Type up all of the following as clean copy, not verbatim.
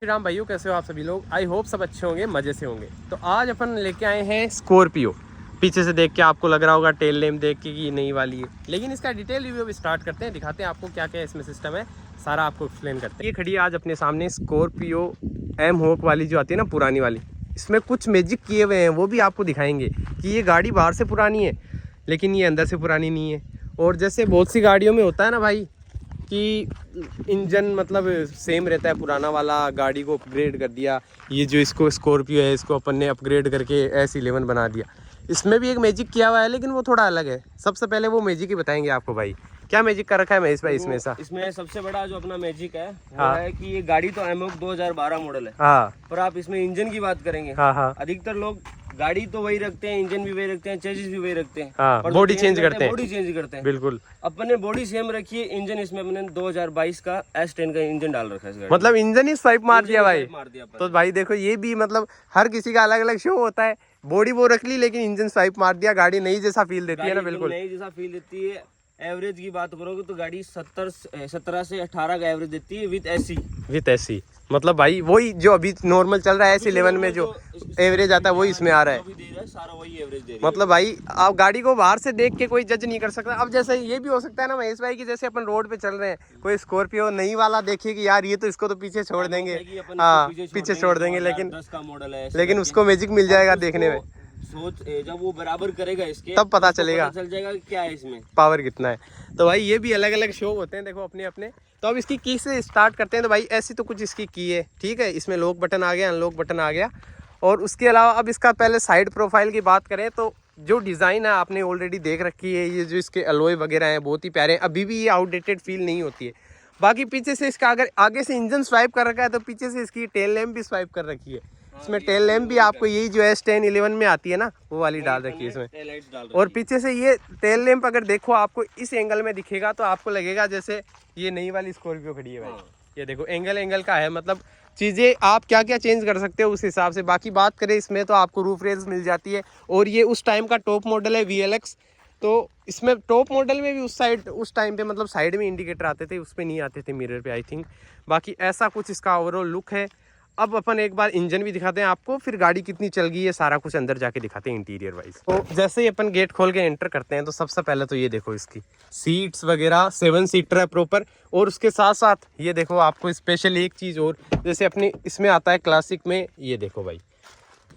श्री राम भाइयों, कैसे हो आप सभी लोग। आई होप सब अच्छे होंगे, मज़े से होंगे। तो आज अपन लेके आए हैं स्कॉर्पियो। पीछे से देख के आपको लग रहा होगा, टेल लैम्प देख के कि ये नई वाली है, लेकिन इसका डिटेल रिव्यू भी स्टार्ट करते हैं, दिखाते हैं आपको क्या क्या इसमें सिस्टम है, सारा आपको एक्सप्लेन करते हैं। ये खड़ी है आज अपने सामने स्कॉर्पियो एम होक वाली जो आती है ना, पुरानी वाली। इसमें कुछ मैजिक किए हुए हैं, वो भी आपको दिखाएंगे कि ये गाड़ी बाहर से पुरानी है लेकिन ये अंदर से पुरानी नहीं है। और जैसे बहुत सी गाड़ियों में होता है ना भाई कि इंजन मतलब सेम रहता है, पुराना वाला गाड़ी को अपग्रेड कर दिया। ये जो इसको स्कॉर्पियो है, इसको अपन ने अपग्रेड करके S11 बना दिया। इसमें भी एक मैजिक किया हुआ है, लेकिन वो थोड़ा अलग है। सबसे पहले वो मैजिक ही बताएंगे आपको भाई, क्या मैजिक कर रखा है महेश भाई इसमें ऐसा। इसमें सबसे बड़ा जो अपना मैजिक है वो है कि ये गाड़ी तो एमोक 2012 मॉडल है, हाँ, पर आप इसमें इंजन की बात करेंगे। हाँ, अधिकतर लोग गाड़ी तो वही रखते हैं, इंजन भी वही रखते हैं, चेसिस भी वही रखते हैं, हाँ, पर बॉडी चेंज करते हैं, बॉडी चेंज करते हैं। बिल्कुल। अपने बॉडी सेम रखी है, इंजन इसमें अपने 2022 का S10 का इंजन डाल रखा है इस गाड़ी मतलब इंजन ही स्वाइप मार दिया भाई। मार दिया अपन। तो भाई देखो, ये भी मतलब हर किसी का अलग अलग शो होता है। बॉडी वो रख ली लेकिन इंजन स्वाइप मार दिया, गाड़ी नई जैसा फील देती है ना, बिल्कुल नई जैसा फील देती है। एवरेज की बात करोगे तो गाड़ी 17 से 18 का एवरेज देती है विद एसी। मतलब भाई वही जो अभी नॉर्मल चल रहा है S11 में जो एवरेज आता है वही इसमें आ रहा है। सारा वही एवरेज दे रही है। मतलब भाई आप गाड़ी को बाहर से देख के कोई जज नहीं कर सकता। अब जैसे ये भी हो सकता है ना महेश भाई की, जैसे अपन रोड पे चल रहे हैं, कोई स्कॉर्पियो नई वाला देखे कि यार ये तो इसको तो पीछे छोड़ देंगे, हाँ पीछे छोड़ देंगे, लेकिन 10 का मॉडल है, लेकिन उसको मैजिक मिल जाएगा देखने में। सोच जब वो बराबर करेगा इसके तब पता चलेगा, चल जाएगा क्या है इसमें पावर कितना है। तो भाई ये भी अलग अलग शो होते हैं, देखो अपने अपने। तो अब इसकी की से स्टार्ट करते हैं। तो भाई ऐसी तो कुछ इसकी की है, ठीक है। इसमें लॉक बटन आ गया, अनलॉक बटन आ गया। और उसके अलावा अब इसका पहले साइड प्रोफाइल की बात करें तो जो डिज़ाइन है आपने ऑलरेडी देख रखी है। ये जो इसके अलॉय वगैरह हैं बहुत ही प्यारे हैं, अभी भी ये आउटडेटेड फील नहीं होती है। बाकी पीछे से इसका अगर आगे से इंजन स्वाइप कर रखा है तो पीछे से इसकी टेल लैम्प भी स्वाइप कर रखी है। इसमें टेल लैम्प भी आपको यही जो S10 11 में आती है ना, वो वाली डाल रखी है इसमें। और पीछे से ये टेल लैम्प अगर देखो आपको इस एंगल में दिखेगा तो आपको लगेगा जैसे ये नई वाली स्कॉर्पियो खड़ी है भाई। ये देखो एंगल का है, मतलब चीज़ें आप क्या क्या चेंज कर सकते हो उस हिसाब से। बाकी बात करें इसमें तो आपको रूफ रेल्स मिल जाती है, और ये उस टाइम का टॉप मॉडल है VLX। तो इसमें टॉप मॉडल में भी उस टाइम पे मतलब साइड में इंडिकेटर आते थे, उस पर नहीं आते थे मिरर पे आई थिंक। बाकी ऐसा कुछ इसका ओवरऑल लुक है। अब अपन एक बार इंजन भी दिखाते हैं आपको, फिर गाड़ी कितनी चल गई है सारा कुछ अंदर जाके दिखाते हैं इंटीरियर वाइज। तो जैसे ही अपन गेट खोल के एंटर करते हैं तो सबसे पहले तो ये देखो इसकी सीट्स वगैरह 7 सीटर है प्रॉपर। और उसके साथ साथ ये देखो आपको स्पेशल एक चीज़ और, जैसे अपनी इसमें आता है क्लासिक में, ये देखो भाई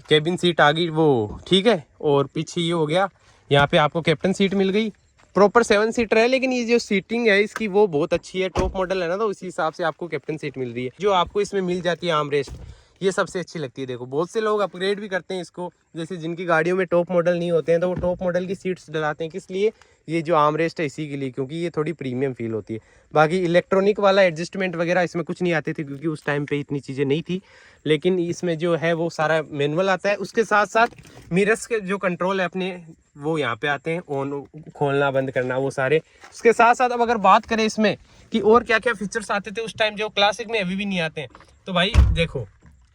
केबिन सीट आ गई वो, ठीक है। और पीछे ये हो गया, यहाँ पे आपको कैप्टन सीट मिल गई। प्रॉपर 7 सीटर है, लेकिन ये जो सीटिंग है इसकी वो बहुत अच्छी है, टॉप मॉडल है ना, तो उसी हिसाब से आपको कैप्टन सीट मिल रही है। जो आपको इसमें मिल जाती है आर्मरेस्ट, ये सबसे अच्छी लगती है। देखो बहुत से लोग अपग्रेड भी करते हैं इसको, जैसे जिनकी गाड़ियों में टॉप मॉडल नहीं होते हैं तो वो टॉप मॉडल की सीट्स डलाते हैं। किस लिए? ये जो आर्मरेस्ट है इसी के लिए, क्योंकि ये थोड़ी प्रीमियम फील होती है। बाकी इलेक्ट्रॉनिक वाला एडजस्टमेंट वगैरह इसमें कुछ नहीं आते थे, क्योंकि उस टाइम पे इतनी चीज़ें नहीं थी। लेकिन इसमें जो है वो सारा मैनुअल आता है। उसके साथ साथ मिरर्स के जो कंट्रोल है अपने, वो यहाँ पे आते हैं, ऑन खोलना बंद करना वो सारे। उसके साथ साथ अब अगर बात करें इसमें कि और क्या क्या फीचर्स आते थे उस टाइम जो क्लासिक में अभी भी नहीं आते हैं, तो भाई देखो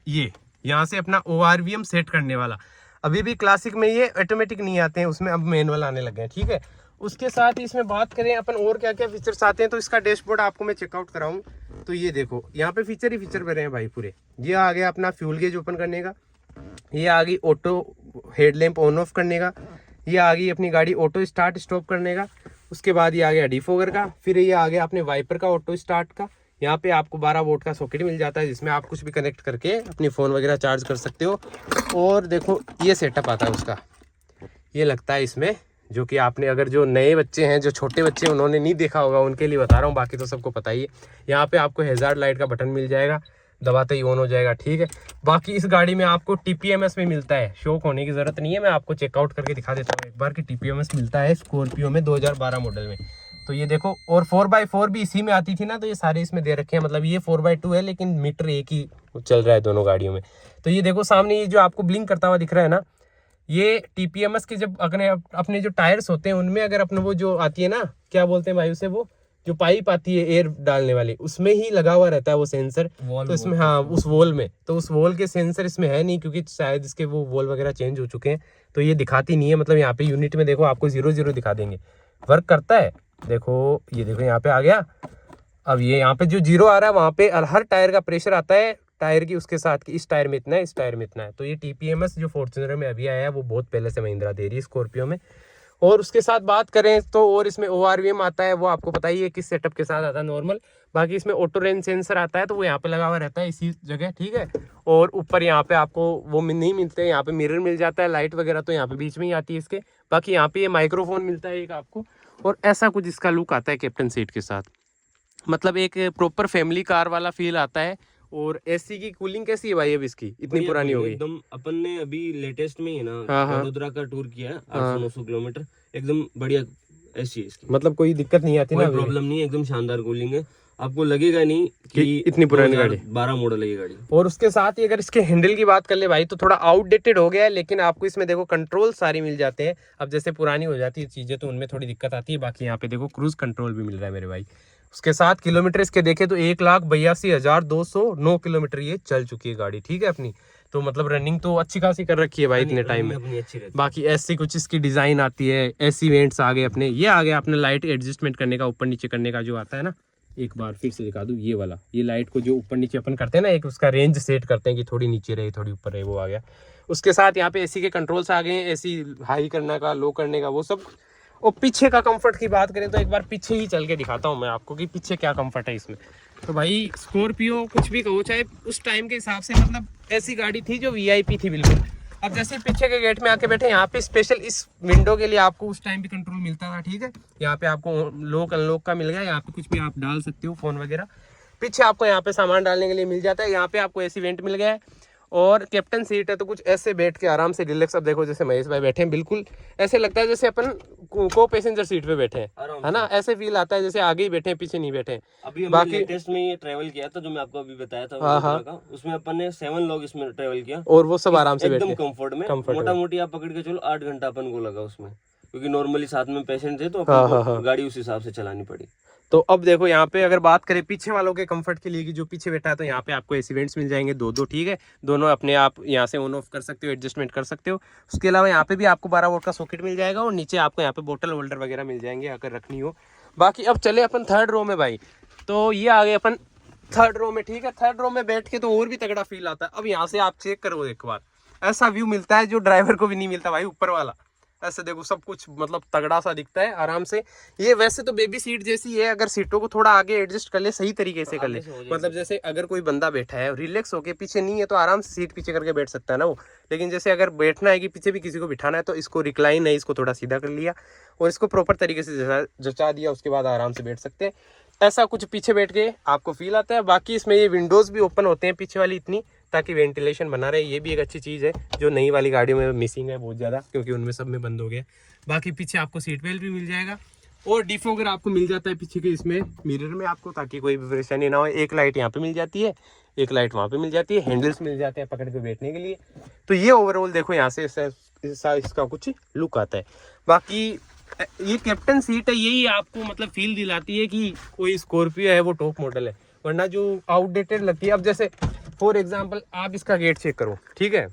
ये यहाँ से अपना ORVM सेट करने वाला, अभी भी क्लासिक में ये ऑटोमेटिक नहीं आते हैं, उसमें अब मैनुअल आने लगे हैं, ठीक है। उसके साथ ही इसमें बात करें अपन और क्या क्या फीचर्स आते हैं, तो इसका डैशबोर्ड आपको मैं चेकआउट कराऊं तो ये देखो यहाँ पे फीचर ही फीचर भरे हैं भाई पूरे। ये आ गया अपना फ्यूल गेज ओपन करने का, ये आ गई ऑटो हेडलैम्प ऑन ऑफ करने का, ये आ गई अपनी गाड़ी ऑटो स्टार्ट स्टॉप करने का। उसके बाद ये आ गया डिफोगर का, फिर ये आ गया अपने वाइपर का ऑटो स्टार्ट का। यहाँ पे आपको 12 वोल्ट का सॉकेट मिल जाता है, जिसमें आप कुछ भी कनेक्ट करके अपनी फ़ोन वगैरह चार्ज कर सकते हो। और देखो ये सेटअप आता है उसका, ये लगता है इसमें, जो कि आपने अगर जो नए बच्चे हैं, जो छोटे बच्चे उन्होंने नहीं देखा होगा उनके लिए बता रहा हूँ, बाकी तो सबको पता ही है। यहाँ पे आपको हैजार्ड लाइट का बटन मिल जाएगा, दबाते ही ऑन हो जाएगा, ठीक है। बाकी इस गाड़ी में आपको TPMS में मिलता है, शौक होने की ज़रूरत नहीं है, मैं आपको चेकआउट करके दिखा देता हूँ एक बार कि TPMS मिलता है स्कॉर्पियो में 2012 मॉडल में। तो ये देखो, और 4x4 भी इसी में आती थी ना, तो ये सारे इसमें दे रखे हैं। मतलब ये 4x2 है, लेकिन मीटर एक ही चल रहा है दोनों गाड़ियों में। तो ये देखो सामने ये जो आपको ब्लिंक करता हुआ दिख रहा है ना, ये TPMS के जब अपने जो टायर्स होते हैं उनमें अगर अपने वो जो आती है ना, क्या बोलते हैं भाई उसे, वो जो पाइप आती है एयर डालने वाली, उसमें ही लगा हुआ रहता है वो सेंसर। तो इसमें हाँ उस वॉल में, तो उस वॉल के सेंसर इसमें है नहीं, क्योंकि शायद इसके वो वॉल वगैरह चेंज हो चुके हैं, तो ये दिखाती नहीं है। मतलब यहाँ पे यूनिट में देखो आपको 0-0 दिखा देंगे, वर्क करता है। देखो ये देखो यहाँ पे आ गया। अब ये यहाँ पे जो 0 आ रहा है, वहाँ पे हर टायर का प्रेशर आता है टायर की उसके साथ की इस टायर में इतना है, इस टायर में इतना है। तो ये TPMS जो फॉर्च्यूनर में अभी आया है वो बहुत पहले से महिंद्रा दे रही है स्कॉर्पियो में। और उसके साथ बात करें तो और इसमें ORVM आता है, वो आपको पता ही है किस सेटअप के साथ आता है नॉर्मल। बाकी इसमें ऑटो रेंज सेंसर आता है, तो वो यहाँ पे लगा हुआ रहता है इसी जगह, ठीक है। और ऊपर यहाँ पे आपको वो नहीं मिलते, यहाँ पे मिरर मिल जाता है, लाइट वगैरह तो यहाँ पे बीच में ही आती है इसके। बाकी यहाँ पे ये माइक्रोफोन मिलता है एक आपको, और ऐसा कुछ इसका लुक आता है कैप्टन सीट के साथ। मतलब एक प्रॉपर फैमिली कार वाला फील आता है। और एसी की कूलिंग कैसी है भाई अब इसकी, इतनी पुरानी हो गई? एकदम अपन ने अभी लेटेस्ट में ही ना हाँ। वडोदरा का टूर किया है, 800-900 किलोमीटर, एकदम बढ़िया एसी है इसकी। मतलब कोई दिक्कत नहीं आती ना? कोई प्रॉब्लम नहीं है, एकदम शानदार कूलिंग है, आपको लगेगा नहीं कि इतनी पुरानी गाड़ी। 12 मॉडल है ये गाड़ी। और उसके साथ ही अगर इसके हैंडल की बात कर ले भाई तो थोड़ा आउटडेटेड हो गया है, लेकिन आपको इसमें देखो कंट्रोल सारी मिल जाते हैं। अब जैसे पुरानी हो जाती है चीजें तो उनमें थोड़ी दिक्कत आती है। बाकी यहाँ पे देखो क्रूज कंट्रोल भी मिल रहा है मेरे भाई। उसके साथ किलोमीटर इसके देखे तो 1,82,209 किलोमीटर ये चल चुकी है गाड़ी, ठीक है अपनी। तो मतलब रनिंग तो अच्छी खासी कर रखी है भाई इतने टाइम में। बाकी ऐसी कुछ इसकी डिजाइन आती है, ऐसी वेंट्स आ गए अपने, ये आ गया अपने लाइट एडजस्टमेंट करने का, ऊपर नीचे करने का जो आता है ना। एक बार फिर से दिखा दूं, ये वाला, ये लाइट को जो ऊपर नीचे अपन करते हैं ना, एक उसका रेंज सेट करते हैं कि थोड़ी नीचे रहे थोड़ी ऊपर रहे, वो आ गया। उसके साथ यहाँ पे एसी के कंट्रोल्स आ गए हैं, एसी हाई करने का, लो करने का, वो सब। और पीछे का कंफर्ट की बात करें तो एक बार पीछे ही चल के दिखाता हूँ मैं आपको कि पीछे क्या कंफर्ट है इसमें। तो भाई स्कॉर्पियो कुछ भी कहो, चाहे उस टाइम के हिसाब से मतलब ऐसी गाड़ी थी जो VIP थी बिल्कुल। अब जैसे पीछे के गेट में आके बैठे, यहाँ पे स्पेशल इस विंडो के लिए आपको उस टाइम भी कंट्रोल मिलता था, ठीक है। यहाँ पे आपको लॉक अनलॉक का मिल गया, यहाँ पे कुछ भी आप डाल सकते हो फोन वगैरह। पीछे आपको यहाँ पे सामान डालने के लिए मिल जाता है, यहाँ पे आपको ऐसी वेंट मिल गया है। और कैप्टन सीट है तो कुछ ऐसे बैठ के आराम से रिलैक्स। अब देखो जैसे महेश भाई बैठे हैं, बिल्कुल ऐसे लगता है जैसे अपन को पैसेंजर सीट पे बैठे हैं, है ना। ऐसे फील आता है जैसे आगे ही बैठे हैं, पीछे नहीं बैठे हैं। अभी बाकी लेटेस्ट में ये ट्रैवल किया था जो मैं आपको अभी बताया था, का उसमें अपन ने 7 लोग इसमें ट्रैवल किया, और वो सब आराम से एकदम कंफर्ट में। मोटा मोटी आप पकड़ के चलो 8 घंटा अपन को लगा उसमें, क्योंकि नॉर्मली साथ में पेशेंट थे तो अपन को गाड़ी उस हिसाब से चलानी पड़ी। तो अब देखो यहाँ पे अगर बात करें पीछे वालों के कंफर्ट के लिए कि जो पीछे बैठा है, तो यहाँ पे आपको एसी वेंट्स मिल जाएंगे दो, ठीक है। दोनों अपने आप यहाँ से ऑन ऑफ कर सकते हो, एडजस्टमेंट कर सकते हो। उसके अलावा यहाँ पे भी आपको 12 वोल्ट का सॉकेट मिल जाएगा, और नीचे आपको यहाँ पे बोतल होल्डर वगैरह मिल जाएंगे अगर रखनी हो। बाकी अब चले अपन थर्ड रो में भाई। तो ये आ गए अपन थर्ड रो में, ठीक है। थर्ड रो में बैठ के तो और भी तगड़ा फील आता है। अब यहाँ से आप चेक करो एक बार, ऐसा व्यू मिलता है जो ड्राइवर को भी नहीं मिलता भाई, ऊपर वाला। ऐसे देखो सब कुछ मतलब तगड़ा सा दिखता है आराम से। ये वैसे तो बेबी सीट जैसी है, अगर सीटों को थोड़ा आगे एडजस्ट कर ले, सही तरीके से कर ले, मतलब जैसे अगर कोई बंदा बैठा है रिलैक्स होके, पीछे नहीं है तो आराम से सीट पीछे करके बैठ सकता है ना वो। लेकिन जैसे अगर बैठना है कि पीछे भी किसी को बिठाना है तो इसको रिक्लाइन है, इसको थोड़ा सीधा कर लिया और इसको प्रॉपर तरीके से जचा दिया, उसके बाद आराम से बैठ सकते हैं। ऐसा कुछ पीछे बैठ के आपको फील आता है। बाकी इसमें ये विंडोज भी ओपन होते हैं पीछे वाली इतनी, ताकि वेंटिलेशन बना रहे। ये भी एक अच्छी चीज़ है जो नई वाली गाड़ियों में मिसिंग है बहुत ज़्यादा, क्योंकि उनमें सब में बंद हो गया। बाकी पीछे आपको सीट बेल्ट भी मिल जाएगा, और डिफोगर आपको मिल जाता है पीछे के इसमें मिरर में आपको, ताकि कोई भी परेशानी ना हो। एक लाइट यहाँ पे मिल जाती है, एक लाइट वहाँ पे मिल जाती है, हैंडल्स मिल जाते हैं पकड़ के बैठने के लिए। तो ये ओवरऑल देखो यहाँ से इसका कुछ लुक आता है। बाकी ये कैप्टन सीट है, यही आपको मतलब फील दिलाती है कि कोई स्कॉर्पियो है वो टॉप मॉडल है, वरना जो आउटडेटेड लगती है। अब जैसे फॉर एग्जांपल आप इसका गेट चेक करो, ठीक है।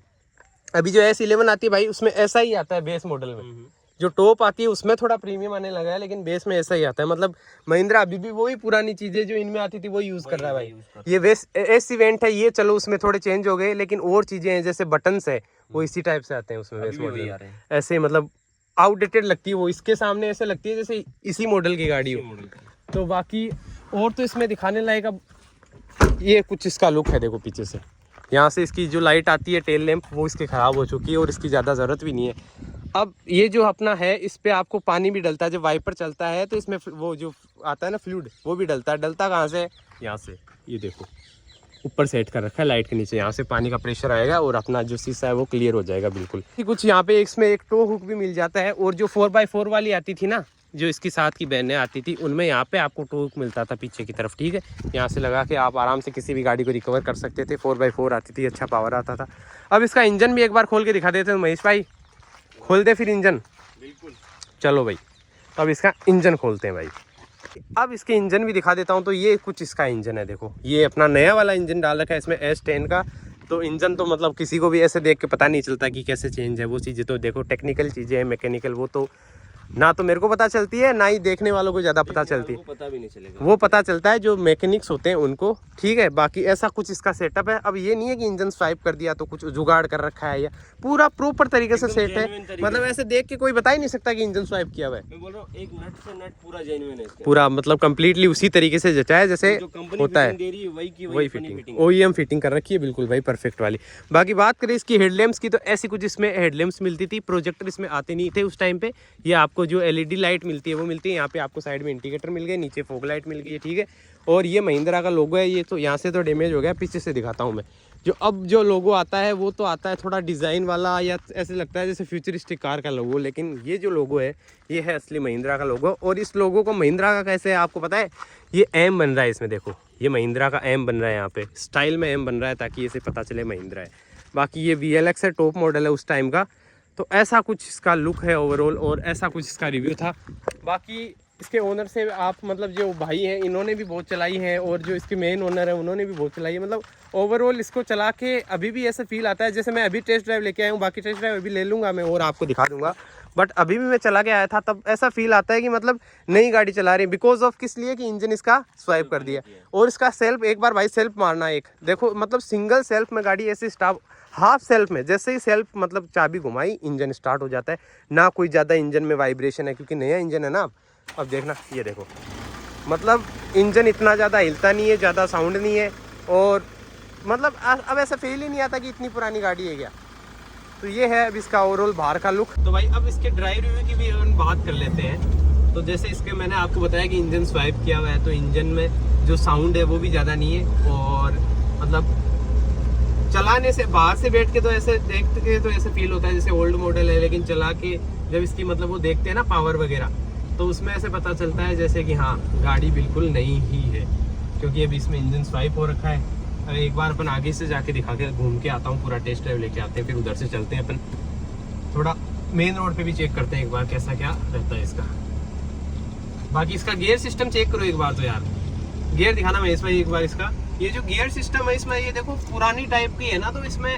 अभी जो S11 आती है भाई उसमें ऐसा ही आता है बेस मॉडल में। जो टॉप आती है उसमें थोड़ा प्रीमियम आने लगा है, लेकिन बेस में ऐसा ही आता है। मतलब महिंद्रा अभी भी वही पुरानी चीजें जो इनमें आती थी वही यूज कर रहा है भाई। ये बेस एस इवेंट है, ये चलो उसमें थोड़े चेंज हो गए, लेकिन और चीजें हैं जैसे बटन्स है वो इसी टाइप से आते हैं उसमें बेस मॉडल। ऐसे मतलब आउटडेटेड लगती है वो, इसके सामने ऐसे लगती है जैसे इसी मॉडल की गाड़ी हो। तो बाकी और तो इसमें दिखाने लायक, अब ये कुछ इसका लुक है देखो पीछे से। यहाँ से इसकी जो लाइट आती है टेल लैंप वो इसकी ख़राब हो चुकी है और इसकी ज़्यादा ज़रूरत भी नहीं है। अब ये जो अपना है इस पे आपको पानी भी डलता है, जब वाइपर चलता है तो इसमें वो जो आता है ना फ्लूइड वो भी डलता है। डलता कहाँ से? यहाँ से, ये देखो ऊपर सेट कर रखा है लाइट के नीचे, यहाँ से पानी का प्रेशर आएगा और अपना जो शीशा है वो क्लियर हो जाएगा बिल्कुल। कुछ यहाँ पे इसमें एक टो हुक भी मिल जाता है, और जो 4x4 वाली आती थी ना, जो इसकी साथ की बहनें आती थी, उनमें यहाँ पे आपको टो हुक मिलता था पीछे की तरफ, ठीक है। यहाँ से लगा के आप आराम से किसी भी गाड़ी को रिकवर कर सकते थे। 4x4 आती थी, अच्छा पावर आता था। अब इसका इंजन भी एक बार खोल के दिखा देते हैं महेश भाई, खोल दे फिर इंजन। बिल्कुल, चलो भाई तो अब इसका इंजन खोलते हैं भाई। अब इसके इंजन भी दिखा देता हूँ। तो ये कुछ इसका इंजन है, देखो ये अपना नया वाला इंजन डाल रखा है इसमें S10 का। तो इंजन तो मतलब किसी को भी ऐसे देख के पता नहीं चलता कि कैसे चेंज है, वो चीज़ें तो देखो टेक्निकल चीज़ें हैं, मैकेनिकल वो तो ना तो मेरे को पता चलती है, ना ही देखने वालों को ज़्यादा पता चलती है। पता भी नहीं चलेगा, वो पता चलता है जो मैकेनिक्स होते हैं उनको, ठीक है। बाकी ऐसा कुछ इसका सेटअप है। अब ये नहीं है कि इंजन स्वाइप कर दिया तो कुछ जुगाड़ कर रखा है, या पूरा प्रॉपर तरीके से सेट है। मतलब ऐसे देख के कोई बता ही नहीं सकता कि इंजन स्वाइप किया हुआ है। मैं बोल रहा हूँ एक नट से नट पूरा जेन्युइन है इसका। पूरा मतलब कंप्लीटली उसी तरीके से जचा है जैसे होता है, वही फिटिंग OEM फिटिंग कर रखी है, बिल्कुल भाई परफेक्ट वाली। बाकी बात करें इसकी हेडलैम्प्स की, तो ऐसी कुछ इसमें हेडलैम्प्स मिलती थी, प्रोजेक्टर इसमें आते नहीं थे उस टाइम पे। ये आपको जो LED लाइट मिलती है वो मिलती है। यहाँ पे आपको साइड में इंडिकेटर मिल गए, नीचे फॉग लाइट मिल गई है, ठीक है। और ये महिंद्रा का लोगो है, ये तो यहाँ से तो डैमेज हो गया, पीछे से दिखाता हूँ मैं। जो अब जो लोगो आता है वो तो आता है थोड़ा डिज़ाइन वाला, या ऐसे लगता है जैसे फ्यूचरिस्टिक कार का लोगो, लेकिन ये जो लोगो है ये है असली महिंद्रा का लोगो। और इस लोगो को महिंद्रा का कैसे है आपको पता है, ये M बन रहा है इसमें, देखो ये महिंद्रा का M बन रहा है, यहाँ पे स्टाइल में M बन रहा है ताकि इसे पता चले महिंद्रा है। बाकी ये VLX है, टॉप मॉडल है उस टाइम का। तो ऐसा कुछ इसका लुक है ओवरऑल, और ऐसा कुछ इसका रिव्यू था। बाकी इसके ओनर से आप मतलब जो भाई हैं इन्होंने भी बहुत चलाई है, और जो इसके मेन ओनर है उन्होंने भी बहुत चलाई है। मतलब ओवरऑल इसको चला के अभी भी ऐसा फील आता है जैसे मैं अभी टेस्ट ड्राइव लेके आया हूँ। बाकी टेस्ट ड्राइव अभी ले लूँगा मैं और आपको दिखा दूँगा, बट अभी भी मैं चला के आया था तब ऐसा फील आता है कि मतलब नई गाड़ी चला रही है। बिकॉज ऑफ किस लिए कि इंजन इसका स्वाइप कर दिया, और इसका सेल्फ एक बार भाई सेल्फ मारना, एक देखो मतलब सिंगल सेल्फ में गाड़ी ऐसे स्टार्ट, हाफ सेल्फ में जैसे ही सेल्फ मतलब चाबी घुमाई इंजन स्टार्ट हो जाता है। ना कोई ज़्यादा इंजन में वाइब्रेशन है क्योंकि नया इंजन है ना। अब देखना ये देखो, मतलब इंजन इतना ज़्यादा हिलता नहीं है, ज़्यादा साउंड नहीं है, और मतलब अब ऐसा फील ही नहीं आता कि इतनी पुरानी गाड़ी है क्या। तो ये है अब इसका ओवरऑल बाहर का लुक। तो भाई अब इसके ड्राइव रिव्यू की भी हम बात कर लेते हैं। तो जैसे इसके मैंने आपको बताया कि इंजन स्वाइप किया हुआ है, तो इंजन में जो साउंड है वो भी ज़्यादा नहीं है, और मतलब चलाने से बाहर से बैठ के तो ऐसे देखते के तो ऐसे फील होता है जैसे ओल्ड मॉडल है, लेकिन चला के जब इसकी मतलब वो देखते हैं ना पावर वगैरह, तो उसमें ऐसे पता चलता है जैसे कि हाँ गाड़ी बिल्कुल नई ही है, क्योंकि अभी इसमें इंजन स्वाइप हो रखा है। अब एक बार अपन आगे से जाके दिखा के घूम के आता हूँ, पूरा टेस्ट ड्राइव लेके आते हैं, फिर उधर से चलते हैं अपन थोड़ा मेन रोड पे भी चेक करते हैं एक बार कैसा क्या रहता है इसका। बाकी इसका गियर सिस्टम चेक करो एक बार तो यार, गियर दिखाना मैं इसमें एक बार। इसका ये जो गियर सिस्टम है इसमें ये देखो पुरानी टाइप की है ना, तो इसमें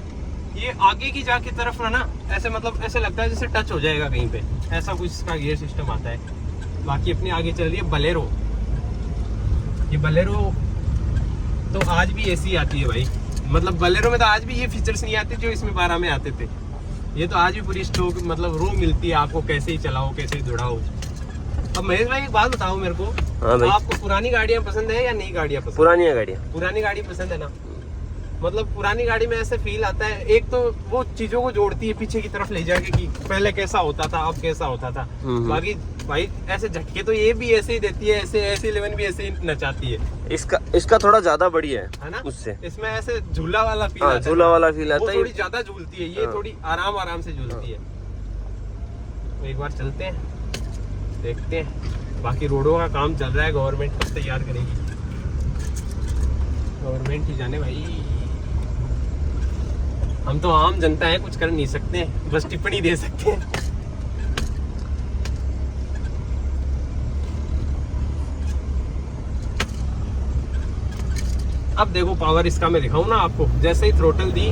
ये आगे की जाके तरफ ना ऐसे मतलब ऐसे लगता है जैसे टच हो जाएगा कहीं पे, ऐसा कुछ इसका गियर सिस्टम आता है। बाकी अपनी आगे चल रही है बलेरो। ये बलेरो तो आज भी ऐसी आती है भाई, मतलब बलेरो में तो आज भी ये फीचर्स नहीं आते जो इसमें 12 में आते थे। ये तो आज भी पूरी स्टॉक मतलब रो मिलती है आपको, कैसे ही चलाओ कैसे ही दौड़ाओ। अब महेश भाई एक बात बताओ मेरे को, हाँ भाई, आपको पुरानी गाड़ियाँ पसंद है या नई गाड़ियाँ पसंद? पुरानी गाड़ियाँ। पुरानी गाड़ी पसंद है ना। मतलब पुरानी गाड़ी में ऐसे फील आता है, एक तो वो चीजों को जोड़ती है पीछे की तरफ ले जाके कि पहले कैसा होता था अब कैसा होता था। बाकी भाई ऐसे झटके तो ये भी ऐसे ही देती है, ऐसे ऐसे 11 भी ऐसे ही नचाती है। इसका थोड़ा ज्यादा बढ़िया है ना उससे, इसमें ऐसे झूला वाला फील आता है। झूला वाला फील आता है, थोड़ी ज्यादा झूलती है, ये थोड़ी आराम से झूलती है। तो एक बार चलते हैं देखते हैं। बाकी रोडों का काम चल रहा है, गवर्नमेंट कब तैयार करेगी, गवर्नमेंट ही जाने भाई। हम तो आम जनता है, कुछ कर नहीं सकते, बस टिप्पणी दे सकते हैं। अब देखो पावर इसका मैं दिखाऊं ना आपको, जैसे ही थ्रोटल दी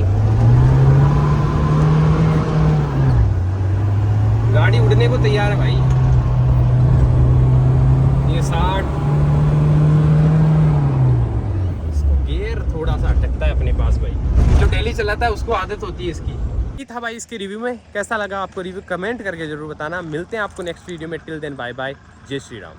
गाड़ी उड़ने को तैयार है भाई। ये 60 इसको गियर थोड़ा सा अटकता है अपने पास भाई, जो डेली चलाता है उसको आदत होती है इसकी। ये था भाई इसके रिव्यू में, कैसा लगा आपको रिव्यू कमेंट करके जरूर बताना। मिलते हैं आपको नेक्स्ट वीडियो में, टिल देन बाय बाय, जय श्री राम।